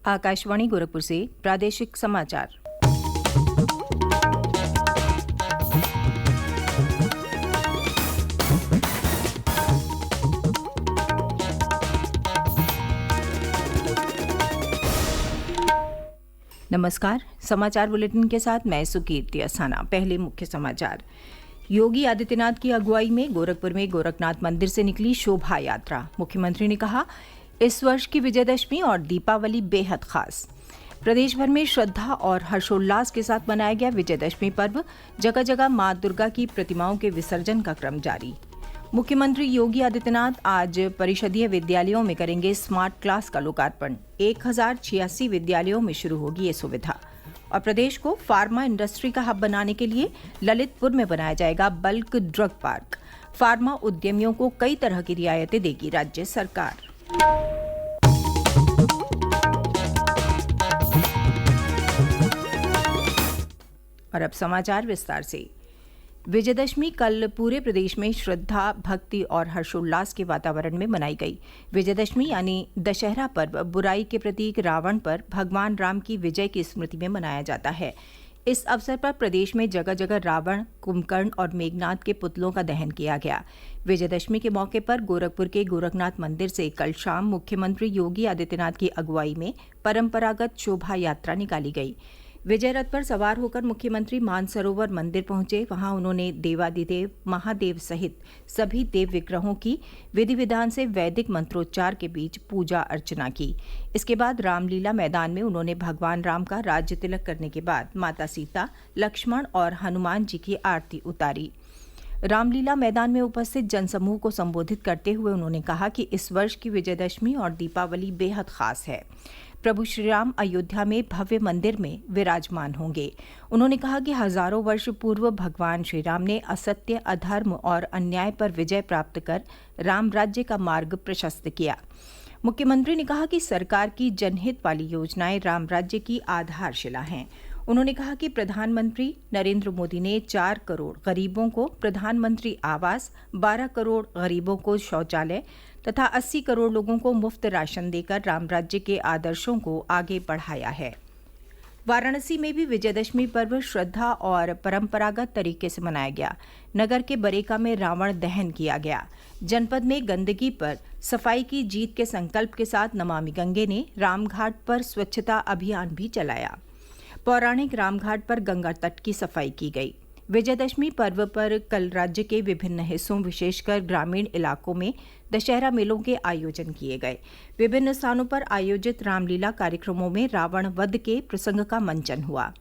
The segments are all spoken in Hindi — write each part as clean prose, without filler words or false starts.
आकाशवाणी गोरखपुर से प्रादेशिक समाचार। नमस्कार, समाचार बुलेटिन के साथ मैं सुकीर्ति अस्थाना। पहले मुख्य समाचार। योगी आदित्यनाथ की अगुवाई में गोरखपुर में गोरखनाथ मंदिर से निकली शोभा यात्रा। मुख्यमंत्री ने कहा, इस वर्ष की विजयदशमी और दीपावली बेहद खास। प्रदेश भर में श्रद्धा और हर्षोल्लास के साथ मनाया गया विजयदशमी पर्व। जगह जगह मां दुर्गा की प्रतिमाओं के विसर्जन का क्रम जारी। मुख्यमंत्री योगी आदित्यनाथ आज परिषदीय विद्यालयों में करेंगे स्मार्ट क्लास का लोकार्पण। 1086 विद्यालयों में शुरू होगी ये सुविधा। और प्रदेश को फार्मा इंडस्ट्री का हब बनाने के लिए ललितपुर में बनाया जाएगा बल्क ड्रग पार्क। फार्मा उद्यमियों को कई तरह की रियायतें देगी राज्य सरकार। और अब समाचार विस्तार से। विजयदशमी कल पूरे प्रदेश में श्रद्धा, भक्ति और हर्षोल्लास के वातावरण में मनाई गई। विजयदशमी यानी दशहरा पर्व बुराई के प्रतीक रावण पर भगवान राम की विजय की स्मृति में मनाया जाता है। इस अवसर पर प्रदेश में जगह जगह रावण, कुंभकर्ण और मेघनाथ के पुतलों का दहन किया गया। विजयदशमी के मौके पर गोरखपुर के गोरखनाथ मंदिर से कल शाम मुख्यमंत्री योगी आदित्यनाथ की अगुवाई में परंपरागत शोभा यात्रा निकाली गई। विजय रथ पर सवार होकर मुख्यमंत्री मानसरोवर मंदिर पहुंचे। वहां उन्होंने देवादिदेव महादेव सहित सभी देव विग्रहों की विधि विधान से वैदिक मंत्रोच्चार के बीच पूजा अर्चना की। इसके बाद रामलीला मैदान में उन्होंने भगवान राम का राज्य तिलक करने के बाद माता सीता, लक्ष्मण और हनुमान जी की आरती उतारी। रामलीला मैदान में उपस्थित जनसमूह को संबोधित करते हुए उन्होंने कहा कि इस वर्ष की विजयदशमी और दीपावली बेहद खास है। प्रभु श्रीराम अयोध्या में भव्य मंदिर में विराजमान होंगे। उन्होंने कहा कि हजारों वर्ष पूर्व भगवान श्रीराम ने असत्य, अधर्म और अन्याय पर विजय प्राप्त कर राम राज्य का मार्ग प्रशस्त किया। मुख्यमंत्री ने कहा कि सरकार की जनहित वाली योजनाएं राम राज्य की आधारशिला हैं। उन्होंने कहा कि प्रधानमंत्री नरेंद्र मोदी ने 4 करोड़ गरीबों को प्रधानमंत्री आवास, 12 करोड़ गरीबों को शौचालय तथा 80 करोड़ लोगों को मुफ्त राशन देकर राम राज्य के आदर्शों को आगे बढ़ाया है। वाराणसी में भी विजयदशमी पर्व श्रद्धा और परंपरागत तरीके से मनाया गया। नगर के बरेका में रावण दहन किया गया। जनपद में गंदगी पर सफाई की जीत के संकल्प के साथ नमामि गंगे ने रामघाट पर स्वच्छता अभियान भी चलाया। पौराणिक रामघाट पर गंगा तट की सफाई की गई। विजयदशमी पर्व पर कल राज्य के विभिन्न हिस्सों, विशेषकर ग्रामीण इलाकों में दशहरा मेलों के आयोजन किए गए। विभिन्न स्थानों पर आयोजित रामलीला कार्यक्रमों में रावण वध के प्रसंग का मंचन हुआ।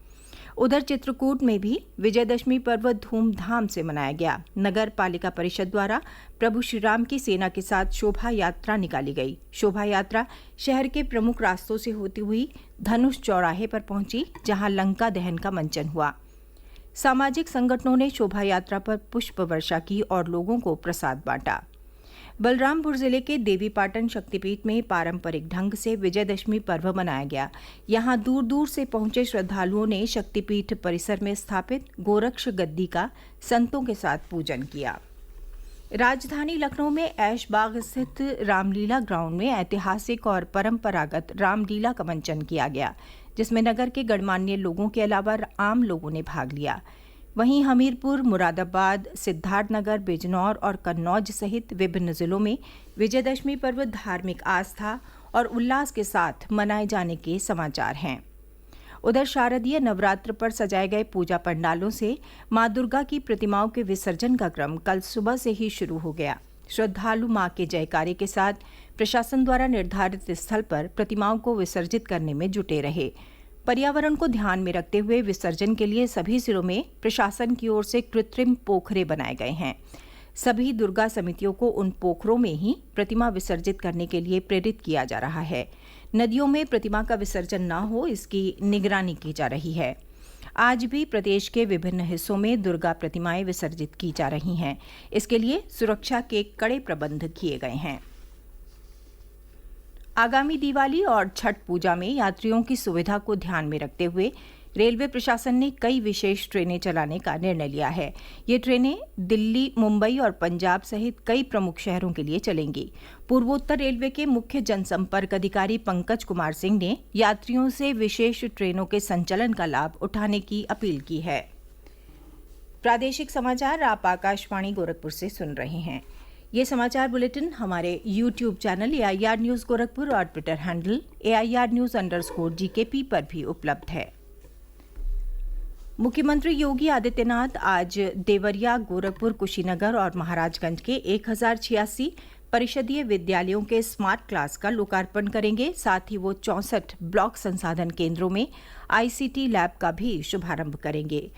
उधर चित्रकूट में भी विजयदशमी पर्व धूमधाम से मनाया गया। नगर पालिका परिषद द्वारा प्रभु श्रीराम की सेना के साथ शोभा यात्रा निकाली गई। शोभा यात्रा शहर के प्रमुख रास्तों से होती हुई धनुष चौराहे पर पहुंची, जहां लंका दहन का मंचन हुआ। सामाजिक संगठनों ने शोभा यात्रा पर पुष्प वर्षा की और लोगों को प्रसाद बांटा। बलरामपुर जिले के देवीपाटन शक्तिपीठ में पारंपरिक ढंग से विजयदशमी पर्व मनाया गया। यहां दूर दूर से पहुंचे श्रद्धालुओं ने शक्तिपीठ परिसर में स्थापित गोरक्ष गद्दी का संतों के साथ पूजन किया। राजधानी लखनऊ में ऐशबाग स्थित रामलीला ग्राउंड में ऐतिहासिक और परंपरागत रामलीला का मंचन किया गया, जिसमें नगर के गणमान्य लोगों के अलावा आम लोगों ने भाग लिया। वहीं हमीरपुर, मुरादाबाद, सिद्धार्थनगर, बिजनौर और कन्नौज सहित विभिन्न जिलों में विजयदशमी पर्व धार्मिक आस्था और उल्लास के साथ मनाए जाने के समाचार हैं। उधर शारदीय नवरात्र पर सजाए गए पूजा पंडालों से मां दुर्गा की प्रतिमाओं के विसर्जन का क्रम कल सुबह से ही शुरू हो गया। श्रद्धालु मां के जयकारे के साथ प्रशासन द्वारा निर्धारित स्थल पर प्रतिमाओं को विसर्जित करने में जुटे रहे। पर्यावरण को ध्यान में रखते हुए विसर्जन के लिए सभी जिलों में प्रशासन की ओर से कृत्रिम पोखरे बनाए गए हैं। सभी दुर्गा समितियों को उन पोखरों में ही प्रतिमा विसर्जित करने के लिए प्रेरित किया जा रहा है। नदियों में प्रतिमा का विसर्जन न हो, इसकी निगरानी की जा रही है। आज भी प्रदेश के विभिन्न हिस्सों में दुर्गा प्रतिमाएं विसर्जित की जा रही हैं। इसके लिए सुरक्षा के कड़े प्रबंध किए गए हैं। आगामी दिवाली और छठ पूजा में यात्रियों की सुविधा को ध्यान में रखते हुए रेलवे प्रशासन ने कई विशेष ट्रेनें चलाने का निर्णय लिया है। ये ट्रेनें दिल्ली, मुंबई और पंजाब सहित कई प्रमुख शहरों के लिए चलेंगी। पूर्वोत्तर रेलवे के मुख्य जनसंपर्क अधिकारी पंकज कुमार सिंह ने यात्रियों से विशेष ट्रेनों के संचालन का लाभ उठाने की अपील की है। प्रादेशिक समाचार आप आकाशवाणी गोरखपुर से सुन रहे हैं। ये समाचार बुलेटिन हमारे YouTube channel AIR news Gorakhpur और ट्विटर हैंडल AIR न्यूज़_GKP पर भी उपलब्ध है। मुख्यमंत्री योगी आदित्यनाथ आज देवरिया, गोरखपुर, कुशीनगर और महाराजगंज के 1086 परिषदीय विद्यालयों के स्मार्ट क्लास का लोकार्पण करेंगे। साथ ही वो 64 ब्लॉक संसाधन केंद्रों में ICT लैब का भी शुभारंभ करेंगे।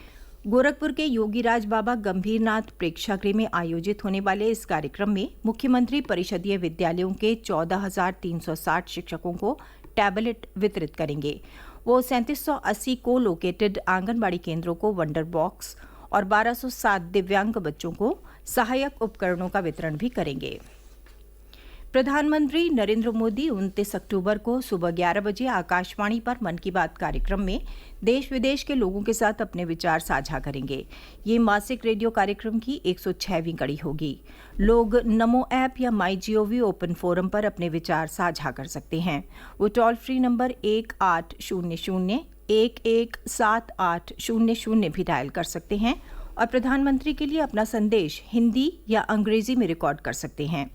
गोरखपुर के योगीराज बाबा गंभीरनाथ प्रेक्षागृह में आयोजित होने वाले इस कार्यक्रम में मुख्यमंत्री परिषदीय विद्यालयों के 14,360 शिक्षकों को टैबलेट वितरित करेंगे। वो 3780 को लोकेटेड आंगनबाड़ी केंद्रों को वंडर बॉक्स और 1207 दिव्यांग बच्चों को सहायक उपकरणों का वितरण भी करेंगे। प्रधानमंत्री नरेंद्र मोदी 29 अक्टूबर को सुबह 11 बजे आकाशवाणी पर मन की बात कार्यक्रम में देश विदेश के लोगों के साथ अपने विचार साझा करेंगे। ये मासिक रेडियो कार्यक्रम की 106वीं कड़ी होगी। लोग नमो ऐप या माई GOV ओपन फोरम पर अपने विचार साझा कर सकते हैं। वो टोल फ्री नंबर 1800-117800 भी डायल कर सकते हैं और प्रधानमंत्री के लिए अपना संदेश हिंदी या अंग्रेजी में रिकॉर्ड कर सकते हैं।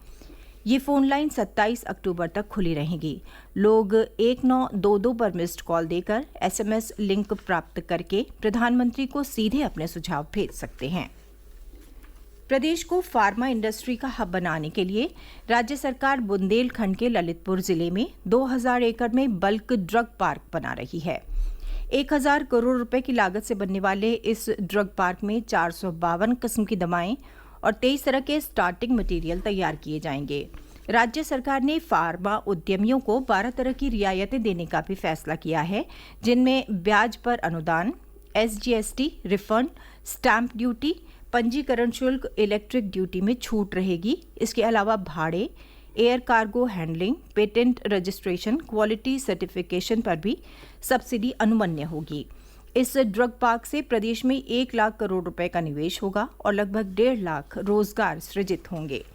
ये फोन लाइन 27 अक्टूबर तक खुली रहेंगी। लोग 1922 पर मिस्ड कॉल देकर SMS लिंक प्राप्त करके प्रधानमंत्री को सीधे अपने सुझाव भेज सकते हैं। प्रदेश को फार्मा इंडस्ट्री का हब बनाने के लिए राज्य सरकार बुंदेलखंड के ललितपुर जिले में 2000 एकड़ में बल्क ड्रग पार्क बना रही है। 1000 करोड़ रुपए की लागत से बनने वाले इस ड्रग पार्क में 452 किस्म की दवाएं और 23 तरह के स्टार्टिंग मटेरियल तैयार किए जाएंगे। राज्य सरकार ने फार्मा उद्यमियों को 12 तरह की रियायतें देने का भी फैसला किया है, जिनमें ब्याज पर अनुदान, SGST रिफंड, स्टैंप ड्यूटी, पंजीकरण शुल्क, इलेक्ट्रिक ड्यूटी में छूट रहेगी। इसके अलावा भाड़े, air cargo handling, patent registration, quality certification पर भी सब्सिडी अनुमन्य होगी। इस ड्रग पार्क से प्रदेश में 1 लाख करोड़ रुपए का निवेश होगा और लगभग 1.5 लाख रोजगार सृजित होंगे।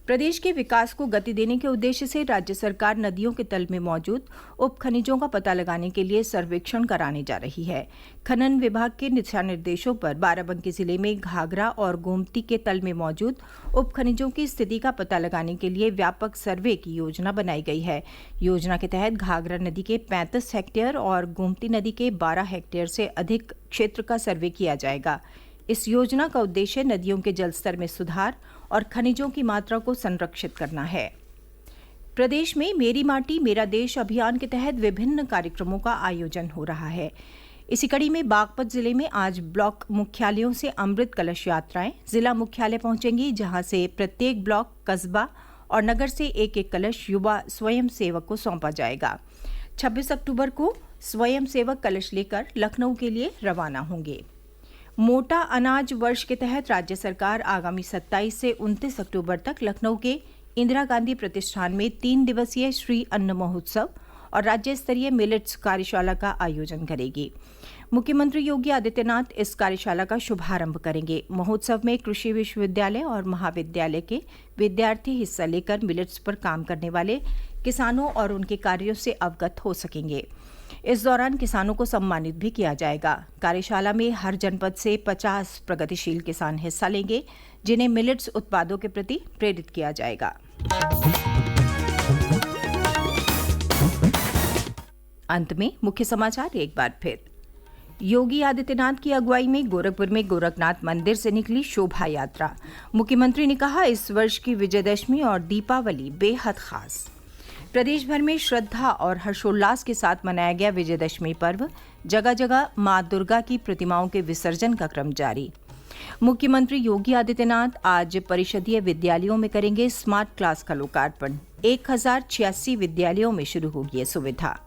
प्रदेश के विकास को गति देने के उद्देश्य से राज्य सरकार नदियों के तल में मौजूद उप खनिजों का पता लगाने के लिए सर्वेक्षण कराने जा रही है। खनन विभाग के दिशा निर्देशों पर बाराबंकी जिले में घाघरा और गोमती के तल में मौजूद उप खनिजों की स्थिति का पता लगाने के लिए व्यापक सर्वे की योजना बनाई गई है। योजना के तहत घाघरा नदी के 35 हेक्टेयर और गोमती नदी के 12 हेक्टेयर से अधिक क्षेत्र का सर्वे किया जाएगा। इस योजना का उद्देश्य नदियों के जलस्तर में सुधार और खनिजों की मात्रा को संरक्षित करना है। प्रदेश में मेरी माटी मेरा देश अभियान के तहत विभिन्न कार्यक्रमों का आयोजन हो रहा है। इसी कड़ी में बागपत जिले में आज ब्लॉक मुख्यालयों से अमृत कलश यात्राएं जिला मुख्यालय पहुंचेंगी, जहां से प्रत्येक ब्लॉक, कस्बा और नगर से एक एक कलश युवा स्वयं सेवक को सौंपा जाएगा। 26 अक्टूबर को स्वयं सेवक कलश लेकर लखनऊ के लिए रवाना होंगे। मोटा अनाज वर्ष के तहत राज्य सरकार आगामी 27 से 29 अक्टूबर तक लखनऊ के इंदिरा गांधी प्रतिष्ठान में 3 दिवसीय श्री अन्न महोत्सव और राज्य स्तरीय मिलेट्स कार्यशाला का आयोजन करेगी। मुख्यमंत्री योगी आदित्यनाथ इस कार्यशाला का शुभारंभ करेंगे। महोत्सव में कृषि विश्वविद्यालय और महाविद्यालय के विद्यार्थी हिस्सा लेकर मिलेट्स पर काम करने वाले किसानों और उनके कार्यों से अवगत हो सकेंगे। इस दौरान किसानों को सम्मानित भी किया जाएगा। कार्यशाला में हर जनपद से 50 प्रगतिशील किसान हिस्सा लेंगे, जिन्हें मिलेट्स उत्पादों के प्रति प्रेरित किया जाएगा। अंत में मुख्य समाचार एक बार फिर। योगी आदित्यनाथ की अगुवाई में गोरखपुर में गोरखनाथ मंदिर से निकली शोभा यात्रा। मुख्यमंत्री ने कहा, इस वर्ष की विजयदशमी और दीपावली बेहद खास। प्रदेश भर में श्रद्धा और हर्षोल्लास के साथ मनाया गया विजयदशमी पर्व। जगह जगह मां दुर्गा की प्रतिमाओं के विसर्जन का क्रम जारी। मुख्यमंत्री योगी आदित्यनाथ आज परिषदीय विद्यालयों में करेंगे स्मार्ट क्लास का लोकार्पण। 1086 विद्यालयों में शुरू होगी ये सुविधा।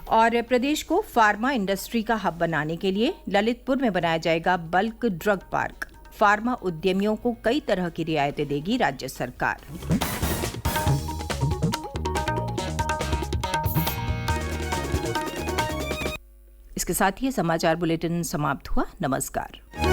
और प्रदेश को फार्मा इंडस्ट्री का हब बनाने के लिए ललितपुर में बनाया जाएगा बल्क ड्रग पार्क। फार्मा उद्यमियों को कई तरह की रियायतें देगी राज्य सरकार। इसके साथ ही समाचार बुलेटिन समाप्त हुआ। नमस्कार।